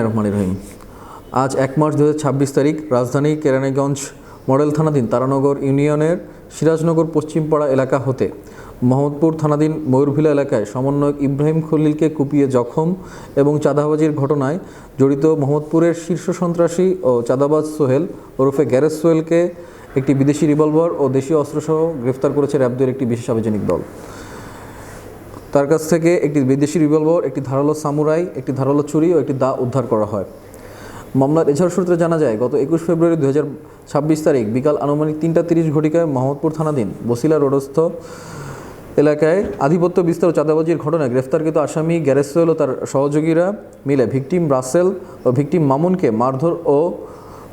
রহমানির রহিম। আজ 1 মার্চ 2026 তারিখ রাজধানী কেরানীগঞ্জ মডেল থানাধীন তারানগর ইউনিয়নের সিরাজনগর পশ্চিমপাড়া এলাকা হতে মোহাম্মদপুর থানাধীন ময়ূরভিলা এলাকায় সমন্বয়ক ইব্রাহিম খলিলকে কুপিয়ে জখম এবং চাঁদাবাজির ঘটনায় জড়িত মোহাম্মদপুরের শীর্ষ সন্ত্রাসী ও চাঁদাবাজ সোহেল ওরফে গ্যারেজ সোহেলকে একটি বিদেশি রিভলভার ও দেশীয় অস্ত্রসহ গ্রেফতার করেছে র্যাব-2 একটি বিশেষ আভিযানিক দল। তার কাছ থেকে একটি বিদেশি রিভলভার, একটি ধারালো সামুরাই, একটি ধারালো ছুরি ও একটি দা উদ্ধার করা হয়। মামলার এজাহার সূত্রে জানা যায়, গত 21 ফেব্রুয়ারি 2026 তারিখ বিকাল আনুমানিক 3:30 ঘটিকায় মোহাম্মদপুর থানাধীন বসিলা রোডস্থ এলাকায় আধিপত্য বিস্তার ও চাঁদাবাজির ঘটনায় গ্রেফতারকৃত আসামি গ্যারেজ সোহেল ও তার সহযোগীরা মিলে ভিকটিম রাসেল ও ভিকটিম মামুনকে মারধর ও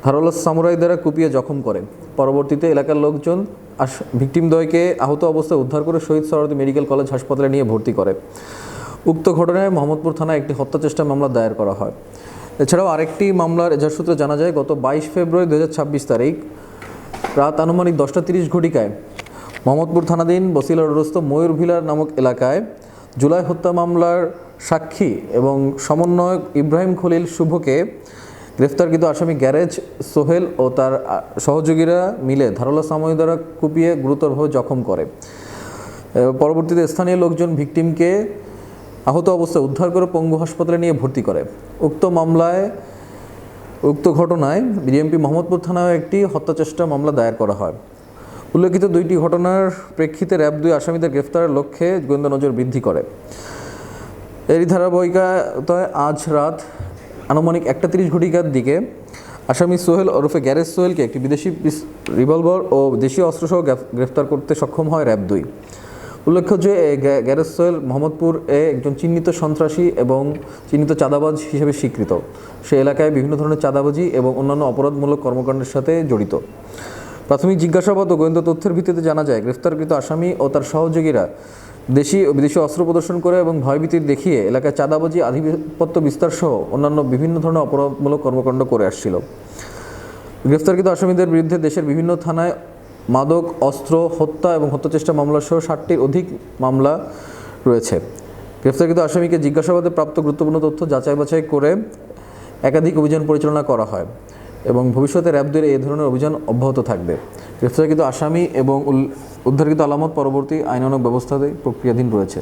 ধারালো সামুরাই দ্বারা কুপিয়ে জখম করে। পরবর্তীতে এলাকার লোকজন ভিকটিমদ্বয়কে আহত অবস্থায় উদ্ধার করে শহীদ সোহরাওয়ার্দী মেডিকেল কলেজ হাসপাতালে নিয়ে ভর্তি করে। উক্ত ঘটনায় মোহাম্মদপুর থানায় একটি হত্যাচেষ্টা মামলা দায়ের করা হয়। এছাড়াও আরেকটি মামলার এজাহার সূত্রে জানা যায়, গত 22 ফেব্রুয়ারি 2026 তারিখ রাত আনুমানিক 10:30 ঘটিকায় মোহাম্মদপুর থানাধীন বসিলা রোডস্থ ময়ূরভিলা নামক এলাকায় জুলাই হত্যা মামলার সাক্ষী এবং সমন্বয়ক ইব্রাহিম খলিল শুভকে গ্রেফতারকৃত আসামি গ্যারেজ সোহেল ও তার সহযোগীরা মিলে ধারালো সামুরাই দ্বারা কুপিয়ে গুরুতরভাবে জখম করে। পরবর্তীতে স্থানীয় লোকজন ভিকটিমকে আহত অবস্থায় উদ্ধার করে পঙ্গু হাসপাতালে নিয়ে ভর্তি করে। উক্ত ঘটনায় বিএমপি মোহাম্মদপুর থানায় একটি হত্যাচেষ্টা মামলা দায়ের করা হয়। উল্লেখিত দুইটি ঘটনার প্রেক্ষিতে র্যাব-2 আসামিদের গ্রেফতারের লক্ষ্যে গোয়েন্দা নজর বৃদ্ধি করে। এরই ধারাবাহিকতায় আজ রাত আনুমানিক 1:30 ঘটিকার দিকে আসামি সোহেল ওরফে গ্যারেজ সোহেলকে একটি বিদেশি রিভলভার ও দেশীয় অস্ত্রসহ গ্রেফতার করতে সক্ষম হয় র্যাব-2। উল্লেখ্য যে গ্যারেজ সোহেল মোহাম্মদপুর একজন চিহ্নিত সন্ত্রাসী এবং চিহ্নিত চাঁদাবাজ হিসেবে স্বীকৃত। সে এলাকায় বিভিন্ন ধরনের চাঁদাবাজি এবং অন্যান্য অপরাধমূলক কর্মকাণ্ডের সাথে জড়িত। প্রাথমিক জিজ্ঞাসাবাদ ও গোয়েন্দা তথ্যের ভিত্তিতে জানা যায়, গ্রেফতারকৃত আসামি ও তার সহযোগীরা দেশি ও বিদেশি অস্ত্র প্রদর্শন করে এবং ভয়ভীতি দেখিয়ে এলাকায় চাঁদাবাজি, আধিপত্য বিস্তার সহ অন্যান্য বিভিন্ন ধরনের অপরাধমূলক কর্মকাণ্ড করে আসছিল। গ্রেফতারকৃত আসামিদের বিরুদ্ধে দেশের বিভিন্ন থানায় মাদক, অস্ত্র, হত্যা এবং হত্যাচেষ্টা মামলা সহ 60টির অধিক মামলা রয়েছে। গ্রেফতারকৃত আসামিকে জিজ্ঞাসাবাদে প্রাপ্ত গুরুত্বপূর্ণ তথ্য যাচাই বাছাই করে একাধিক অভিযান পরিচালনা করা হয় এবং ভবিষ্যতে র্যাব-2 এই ধরনের অভিযান অব্যাহত থাকবে। গ্রেফতারকৃত আসামি এবং উদ্ধারকৃত আলামত পরবর্তী আইনানুগ ব্যবস্থাতে প্রক্রিয়াধীন রয়েছে।